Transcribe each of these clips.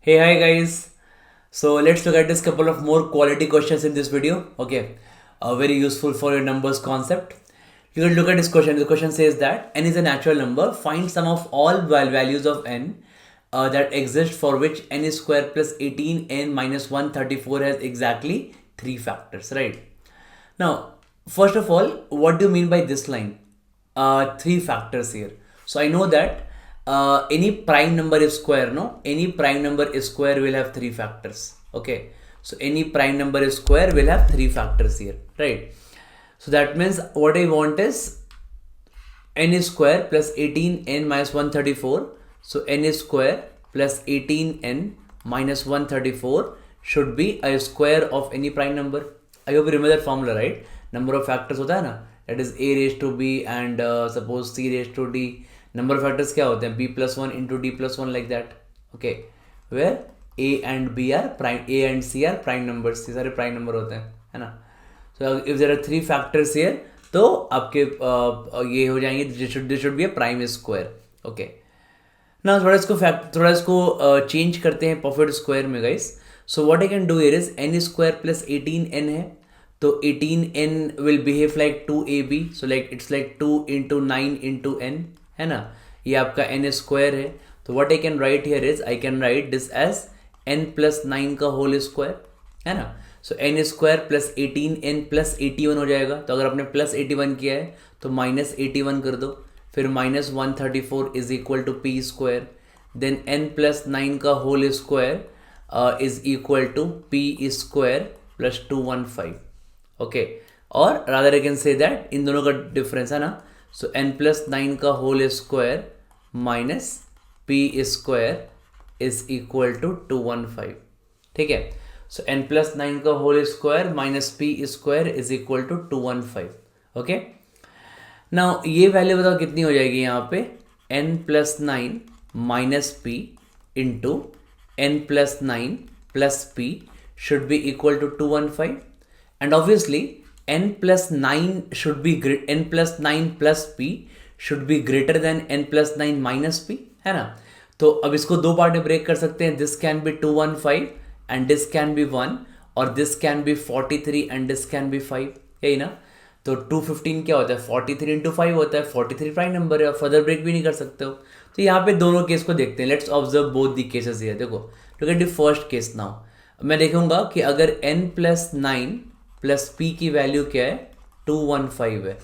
Hey, hi guys. So let's look at this couple of more quality questions in this video. Okay, very useful for your numbers concept. You can look at this question. The question says that n is a natural number. Find sum of all values of n that exist for which n is square plus 18n minus 134 has exactly three factors. Right. Now, first of all, what do you mean by this line? Three factors here. So I know that any prime number is square, no? Any prime number is square will have three factors. Okay. So any prime number is square will have three factors here, right? So that means what I want is n is square plus 18n minus 134. So n is square plus 18n minus 134 should be a square of any prime number. I hope you remember that formula, right? Number of factors होता है ना, that is a raised to b and suppose c raised to d. Number of factors क्या होते हैं? b plus 1 into d plus 1 like that. Okay, where a and b are prime, a and c are prime numbers. ये सारे prime number होते हैं, है ना? So if there are three factors here, तो आपके ये हो जाएंगे. This should be a prime square. Okay. ना थोड़ा इसको चेंज करते हैं परफेक्ट स्क्वायर में guys. So what I can do here is n square plus 18n है, तो 18n will behave like 2ab. So like it's like 2 into 9 into n, है ना? ये आपका n स्क्वायर है. तो what I can write here is I can write this as n plus 9 का whole square, है ना? So n square plus 18n plus 81 हो जाएगा. तो अगर आपने प्लस 81 किया है तो माइनस 81 कर दो, फिर minus 134 is equal to P square. Then n plus 9 का whole square is equal to P square plus 215. Okay, और rather I can say that इन दोनों का डिफरेंस है ना. सो n प्लस 9 का whole square minus p square is equal to 215. ठीक है. सो n प्लस 9 का whole square minus p square is equal to 215. Okay. Now ये वैल्यू बताओ कितनी हो जाएगी यहाँ पे? n plus 9 minus p into n plus 9 plus p should be equal to 215. And obviously n plus 9 should be n plus 9 plus p should be greater than n plus 9 minus p, है ना? तो अब इसको दो part में break कर सकते हैं. This can be 215 and this can be 1, और this can be 43 and this can be 5. यही ना? तो 215 क्या होता है? 43 इंटू 5 होता है. 43 प्राइम नंबर है, फर्दर ब्रेक भी नहीं कर सकते हो. तो यहाँ पे दोनों केस को देखते हैं. Let's observe both the cases here. देखो, look at the first case now. मैं देखूंगा कि अगर n प्लस 9 प्लस पी की वैल्यू क्या है? 215 है,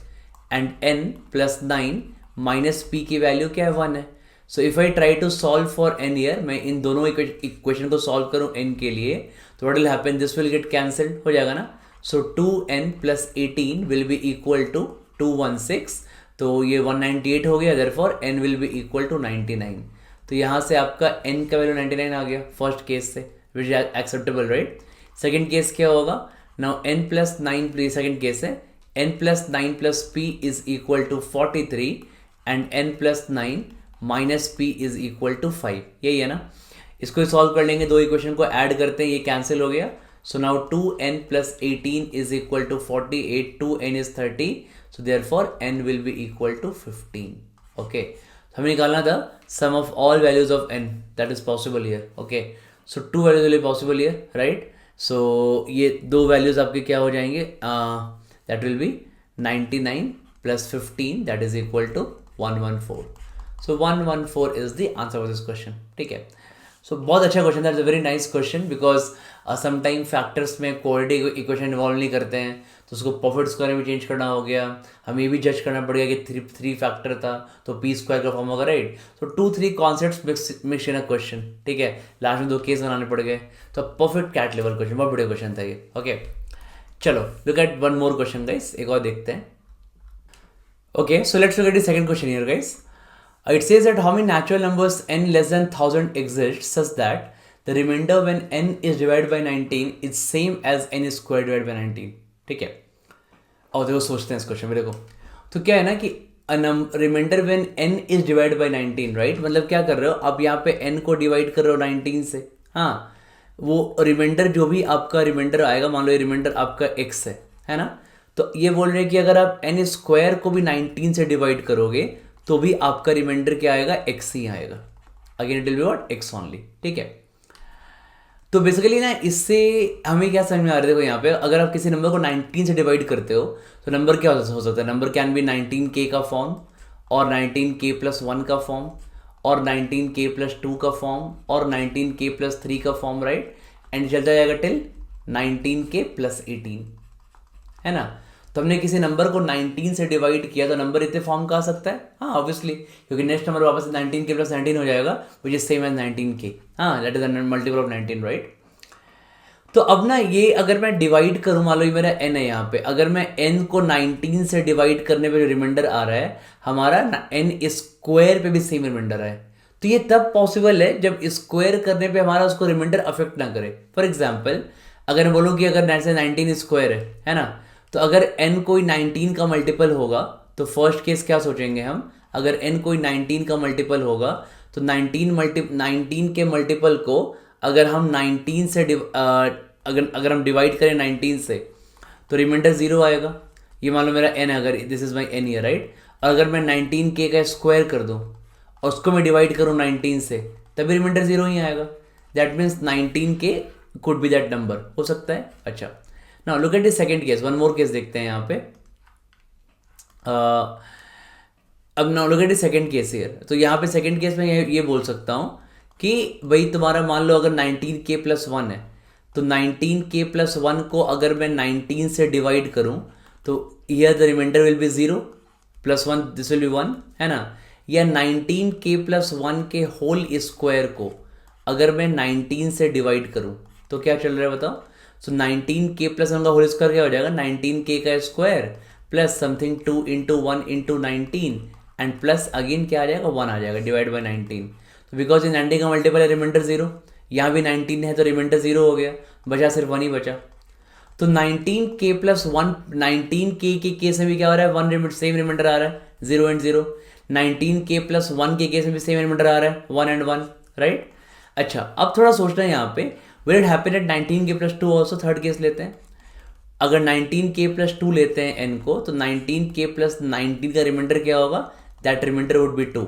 and n plus 9 minus P की वैल्यू क्या है? 1 है. So if I try to solve for n here, मैं इन दोनों इक्वेशन को सॉल्व करूँ n के लिए, तो what will happen? This will get cancelled हो जाएगा ना. सो 2n plus 18 will be equal to 216. तो ये 198 हो गया. Therefore n will be equal to 99. तो यहाँ से आपका n का वैल्यू 99 आ गया फर्स्ट केस से, which is acceptable, right? Second case क्या होगा? Now n plus 9, second case है, n plus 9 plus p is equal to 43 and n plus 9 minus p is equal to 5. यही है ना? इसको सॉल्व कर लेंगे, दो इक्वेशन को ऐड करते हैं, ये कैंसिल हो गया. So now 2n plus 18 is equal to 48. 2n is 30. So therefore n will be equal to 15. Okay. So हमें निकालना था sum of all values of n. That is possible here. Okay. So two values will be possible here, right? So ये दो values आपके क्या हो जाएंगे? That will be 99 plus 15. That is equal to 114. So 114 is the answer for this question. ठीक है. सो बहुत अच्छा क्वेश्चन था. It's a very nice question because sometime factors में क्वालिटी इक्वेशन इन्वॉल्व नहीं करते हैं, तो उसको परफेक्ट स्क्वायर में चेंज करना हो गया. हमें ये भी जज करना पड़ गया कि थ्री फैक्टर था तो पी स्क्वायर का फॉर्म होगा, राइट? तो 2-3 concepts mix in a question. ठीक है. लास्ट में दो केस बनाने पड़ गए. तो परफेक्ट कैट लेवल क्वेश्चन, बहुत बढ़िया क्वेश्चन था ये. ओके, चलो look at one more question guys. एक और देखते हैं. Okay, so let's look at the second question here guys. It says that how many natural numbers n less than 1000 exist such that the remainder when n is divided by 19 is same as n square divided by 19. ठीक है. और देखो सोचते हैं इस question में. देखो तो क्या है ना कि remainder when n is divide by 19, right? मतलब क्या कर रहे हो आप यहाँ पे n को डिवाइड कर रहे हो 19 से. हाँ, वो रिमाइंडर जो भी आपका रिमाइंडर आएगा, मान लो ये रिमाइंडर आपका x है ना? तो ये बोल रहे हैं कि अगर आप n स्क्वायर को भी 19 से डिवाइड करोगे तो भी आपका रिमाइंडर क्या आएगा? x ही आएगा. Again it will be what? x only. ठीक है. तो बेसिकली ना इससे हमें क्या समझ में आ रहा है, देखो यहाँ पे अगर आप किसी नंबर को 19 से डिवाइड करते हो तो नंबर क्या हो सकता है, नंबर कैन बी 19k का फॉर्म, और 19k+1 का फॉर्म, और 19k+2 का फॉर्म, और 19k+3 का फॉर्म, राइट। एंड चलता जाएगा टिल 19k+18, है ना। तो हमने किसी नंबर को 19 से डिवाइड किया तो नंबर इतने फॉर्म का आ सकता है, हाँ ऑब्वियसली, क्योंकि नेक्स्ट नंबर वापस 19k+19 हो जाएगा which is same as 19k, हाँ that is multiple of 19, right. तो अब ना ये अगर मैं डिवाइड करूं, मान लो ये मेरा n है यहाँ पे, अगर मैं n को 19 से डिवाइड करने पे जो रिमाइंडर आ रहा है हमारा n स्क्वायर पे भी सेम रिमाइंडर है, तो ये तब पॉसिबल है जब स्क्वायर करने पे हमारा उसको रिमाइंडर अफेक्ट ना करे। फॉर एग्जाम्पल अगर मैं बोलूँ कि अगर 19 स्क्वायर है ना, तो अगर n कोई 19 का मल्टीपल होगा तो फर्स्ट केस क्या सोचेंगे हम, अगर n कोई 19 का मल्टीपल होगा तो 19 के मल्टीपल को अगर हम 19 से अगर हम डिवाइड करें 19 से तो रिमाइंडर 0 आएगा। ये मान लो मेरा n है, अगर this is my n year, right. और अगर मैं 19k का स्क्वायर कर दूं और उसको मैं डिवाइड करूं 19 से तभी रिमाइंडर 0 ही आएगा। That means 19k could be that number, हो सकता है। अच्छा, now look at the second case, one more case देखते हैं यहाँ पे। अब now look at the second case here. तो यहाँ पे सेकंड केस में ये बोल सकता हूँ कि भाई तुम्हारा मान लो अगर 19k+1 है तो 19k+1 को अगर मैं 19 से डिवाइड करूं तो here the remainder will be 0 +1 this will be 1, है ना। या 19k+1 के होल स्क्वायर को अगर मैं 19 से डिवाइड करूं तो क्या चल रहा है बताओ। सो 19k+1 का होल स्क्वायर क्या हो जाएगा, 19k का square plus something 2 × 1 × 19 and plus again क्या आ जाएगा, 1 आ जाएगा डिवाइड बाई 19। तो बिकॉज इन 90 का मल्टीपल है रिमाइंडर 0, यहाँ भी 19 है तो रिमाइंडर 0 हो गया, बचा सिर्फ 1 ही बचा। तो 19k+1 19k के केस में भी क्या हो रहा है, 1 सेम रिमाइंडर आ रहा है 0 एंड 0। 19k+1 के केस में भी सेम रिमाइंडर आ रहा है 1 एंड 1, राइट। अच्छा, अब थोड़ा सोचना है यहाँ पे, will it happen at 19k+2 also, third case लेते हैं। अगर 19k+2 लेते हैं n को तो 19k+19 का रिमाइंडर क्या होगा, दैट रिमाइंडर वुड बी 2।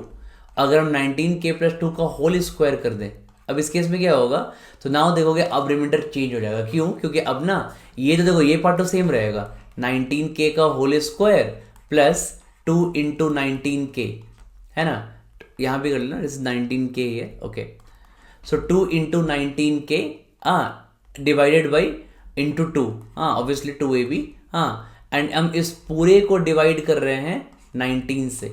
अगर हम 19k+2 का होल स्क्वायर कर दें, अब इस केस में क्या होगा, तो नाउ देखोगे अब रिमाइंडर चेंज हो जाएगा। क्यों, क्योंकि अब ना ये तो देखो ये पार्ट तो सेम रहेगा, 19k का होल स्क्वायर प्लस 2 × 19k, है ना। यहाँ भी कर लेना, दिस 19k है, okay. So 2 × 19k divided by into 2, हाँ ऑब्वियसली 2ab, हाँ। एंड हम इस पूरे को डिवाइड कर रहे हैं 19 से,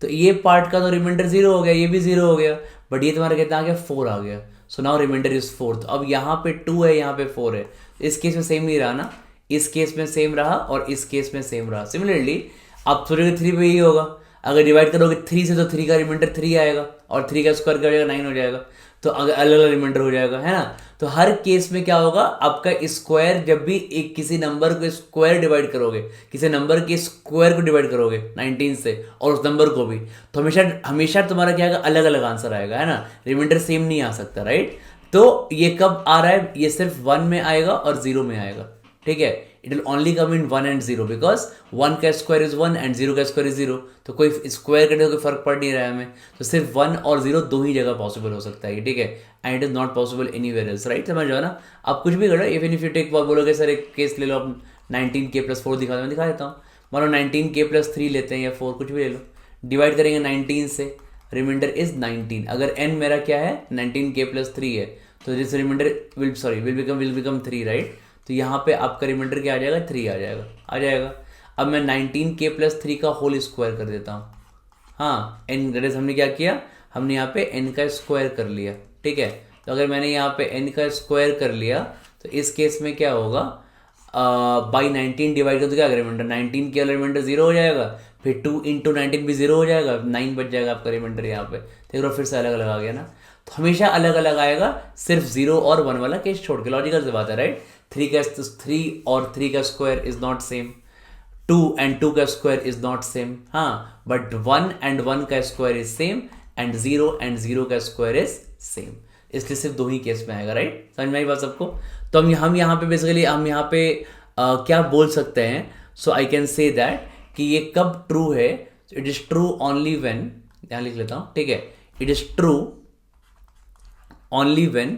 तो ये पार्ट का तो रिमाइंडर 0 हो गया, ये भी 0 हो गया, बट ये तुम्हारा कितना आ गया, 4 आ गया। So now remainder is 4। तो अब यहाँ पे 2 है, यहाँ पे 4 है, इस केस में सेम नहीं रहा ना, इस केस में सेम रहा और इस केस में सेम रहा। सिमिलरली आप सोचोगे 3 पे यही होगा, अगर डिवाइड करोगे 3 से तो 3 का रिमाइंडर 3 आएगा और 3 का स्क्वायर कर जाएगा 9 हो जाएगा, तो अगर अलग अलग रिमाइंडर हो जाएगा, है ना। तो हर केस में क्या होगा, आपका स्क्वायर जब भी एक किसी नंबर को स्क्वायर डिवाइड करोगे, किसी नंबर के स्क्वायर को डिवाइड करोगे 19 से और उस नंबर को भी, तो हमेशा हमेशा तुम्हारा क्या आएगा, अलग अलग आंसर आएगा, है ना, रिमाइंडर सेम नहीं आ सकता, राइट। तो ये कब आ रहा है, ये सिर्फ 1 में आएगा और 0 में आएगा, ठीक है। It will only come in 1 and 0 because 1 का स्क्वायर इज 1 एंड 0 का स्क्वायर इज 0, तो कोई स्क्वायर करने का कोई फर्क पड़ नहीं रहा है हमें, तो सिर्फ 1 और 0 दो ही जगह पॉसिबल हो सकता है, ठीक है। And it is not possible anywhere else, right. समझ जाओ ना, आप कुछ भी करो, इवन इफ यू टेक बोलोगे सर एक केस ले लो, आप 19k+4 दिखा दो, मैं दिखा देता हूँ। मान लो 19k+3 लेते हैं या 4 कुछ भी ले लो, डिवाइड करेंगे 19 से, रिमाइंडर इज 19। अगर n मेरा क्या है 19k+3 है तो this remainder will become 3, right. तो यहाँ पे आपका रिमाइंडर क्या आ जाएगा, 3 आ जाएगा। अब मैं 19k+3 का होल स्क्वायर कर देता हूँ, हाँ n दैट इज हमने क्या किया, हमने यहाँ पे n का स्क्वायर कर लिया, ठीक है। तो अगर मैंने यहाँ पे n का स्क्वायर कर लिया तो इस केस में क्या होगा, बाई 19 डिवाइड कर दो, क्या रिमाइंडर 19 के रिमाइंडर 0 हो जाएगा, फिर 2 × 19 भी 0 हो जाएगा, 9 बच जाएगा आपका रिमाइंडर। यहाँ पे देख लो फिर से अलग अलग आ गया ना, तो हमेशा अलग अलग आएगा, सिर्फ 0 और 1 वाला केस छोड़ के, लॉजिकल से बात है, राइट। 3 और 3 का square is not same, 2 and 2 का स्क्वायर इज नॉट सेम, हाँ, बट 1 and 1 का square is same and 0 and 0 का स्क्वायर इज सेम, इसलिए सिर्फ दो ही केस में आएगा, राइट। समझ में आई बात सबको। तो हम यहाँ पे बेसिकली हम यहाँ पे क्या बोल सकते हैं, सो आई कैन से दैट कि ये कब ट्रू है, it is true only when, यहाँ लिख लेता हूँ, ठीक है, it is true only when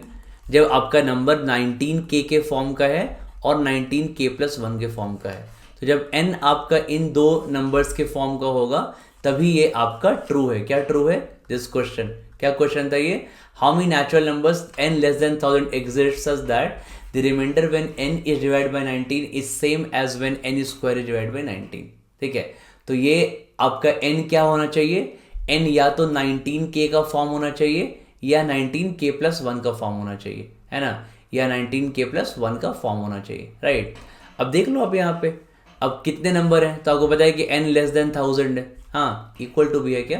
जब आपका नंबर 19k के फॉर्म का है और 19k+1 के फॉर्म का है। तो जब n आपका इन दो नंबर्स के फॉर्म का होगा तभी ये आपका ट्रू है। क्या ट्रू है दिस क्वेश्चन? क्या क्वेश्चन था ये? How many natural numbers n less than 1000 exist such that the remainder when n is divided by 19 is same as when n square is divided by 19। ठीक है, तो ये आपका n क्या होना चाहिए? n या तो 19k का फॉर्म होना चाहिए या 19k+1 का फॉर्म होना चाहिए, है ना, या 19k+1 का फॉर्म होना चाहिए, राइट। अब देख लो आप यहाँ पे अब कितने नंबर हैं, तो आपको पता है कि n लेस देन 1000 है। हाँ, इक्वल टू भी है क्या?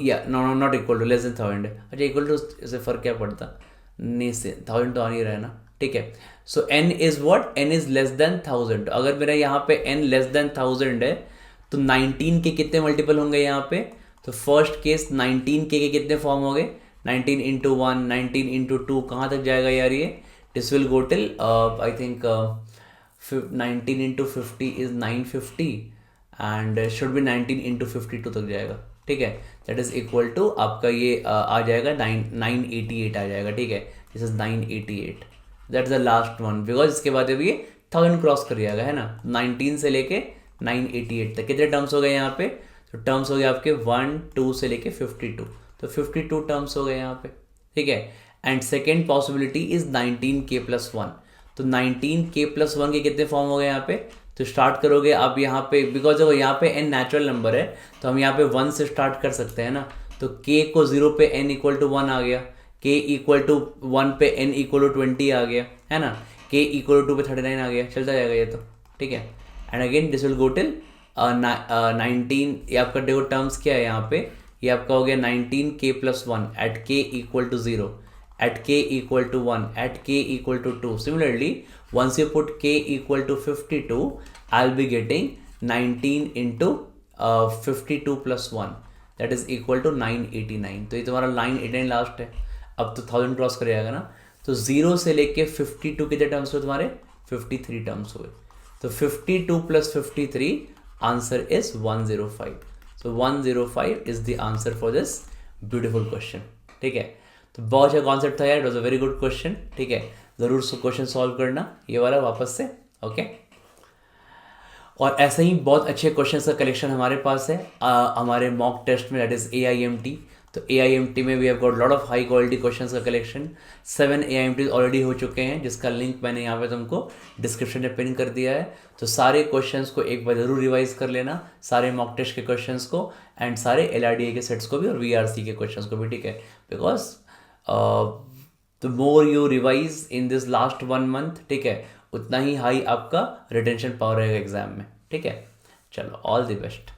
या no no not equal to, less than 1000 है। अच्छा, इक्वल टू से फर्क क्या पड़ता? नहीं से 1000 तो आ नहीं रहा है ना। ठीक है, सो n is what? n is less than 1000। अगर मेरा यहाँ पे n लेस देन 1000 है तो 19 के कितने मल्टीपल होंगे यहाँ पे? तो फर्स्ट केस 19 के कितने फॉर्म हो गए? 19 इंटू 1, 19 इंटू 2, कहाँ तक जाएगा यार ये? This will go till I think 19 into 50 is 950 and should be 19 into 52 तक जाएगा। ठीक है, दैट इज इक्वल टू आपका ये आ जाएगा 988 आ जाएगा। ठीक है, this is 988, that is the last one because इसके बाद अभी ये 1000 क्रॉस कर जाएगा, है ना। 19 से लेके 988 तक कितने टर्म्स हो गए यहाँ पे? तो टर्म्स हो गए आपके 1, 2 से लेके 52, तो 52 टर्म्स हो गए यहाँ पे। ठीक है, and second possibility is 19k+1। तो 19k+1 के कितने फॉर्म हो गए यहाँ पे? तो स्टार्ट करोगे आप यहाँ पे, बिकॉज देखो यहाँ पे n नेचुरल नंबर है तो हम यहाँ पे 1 से स्टार्ट कर सकते हैं ना। तो k को 0 पे n इक्वल टू 1 आ गया, k इक्वल टू 1 पे n इक्वल टू 20 आ गया, है ना, k इक्वल टू 2 पे 39 आ गया, चलता जाएगा ये तो। ठीक है, and again this will go till 19। ये आपका देखो टर्म्स क्या है यहाँ पे, ये आपका हो गया 19k+1 at k equal to 0, at k equal to 1, at k equal to 2. Similarly, once you put k equal to 52, I'll be getting 19 into 52 plus 1, that is equal to 989. तो ये तुम्हारा 989 लास्ट है। अब तो 1000 क्रॉस कर जाएगा ना, तो 0 से लेके 52 कितने टर्म्स हुए तुम्हारे? 53 टर्म्स हुए। तो 52 plus 53 answer is 105। So 105 is the answer for this beautiful question। ठीक है, तो बहुत अच्छा कॉन्सेप्ट था यार, it was a very good question. ठीक है, ज़रूर क्वेश्चन सॉल्व करना ये वाला वापस से, ओके। और ऐसे ही बहुत अच्छे क्वेश्चंस का कलेक्शन हमारे पास है हमारे मॉक टेस्ट में, दैट इज AIMT। तो AIMT में we have got lot of high quality questions का कलेक्शन। 7 AIMT ऑलरेडी हो चुके हैं जिसका लिंक मैंने यहाँ पे तुमको डिस्क्रिप्शन में पिन कर दिया है। तो सारे क्वेश्चंस को एक बार जरूर रिवाइज कर लेना, सारे मॉक टेस्ट के क्वेश्चंस को एंड सारे LRDA के सेट्स को भी और VRC के क्वेश्चंस को भी। ठीक है, because the more you revise in this last 1 month, ठीक है, उतना ही हाई आपका रिटेंशन पावर रहेगा एग्जाम में। ठीक है, चलो ऑल द बेस्ट।